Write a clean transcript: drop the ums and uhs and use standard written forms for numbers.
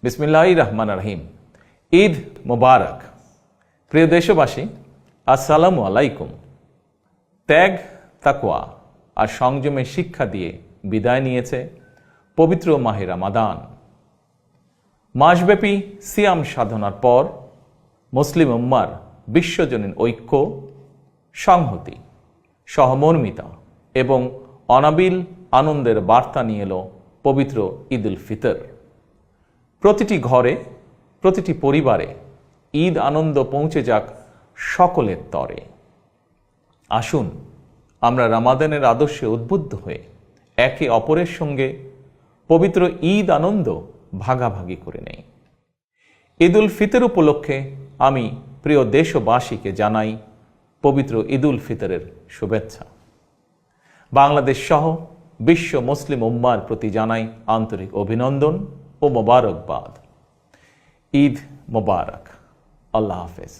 বিসমিল্লাহির রহমানির রহিম। ঈদ মোবারক। প্রিয় দেশবাসী, আসসালামু আলাইকুম। ত্যাগ, তাকওয়া আর সংযমের শিক্ষা দিয়ে বিদায় নিয়েছে পবিত্র মাহে রমাদান। মাসব্যাপী সিয়াম সাধনার পর মুসলিম উম্মার বিশ্বজনীন ঐক্য, সংহতি, সহমর্মিতা এবং অনাবিল আনন্দের বার্তা নিয়ে এলো পবিত্র ঈদ উল ফিতর। প্রতিটি ঘরে, প্রতিটি পরিবারে ঈদ আনন্দ পৌঁছে যাক সকলের তরে। আসুন আমরা রমাদানের আদর্শে উদ্বুদ্ধ হয়ে একে অপরের সঙ্গে পবিত্র ঈদ আনন্দ ভাগাভাগি করে নেই। ঈদ উল ফিতর উপলক্ষে আমি প্রিয় দেশবাসীকে জানাই পবিত্র ঈদ উল ফিতরের শুভেচ্ছা। বাংলাদেশ সহ বিশ্ব মুসলিম উম্মার প্রতি জানাই আন্তরিক অভিনন্দন ও মোবারকবাদ। ঈদ মোবারক। আল্লাহ হাফেজ।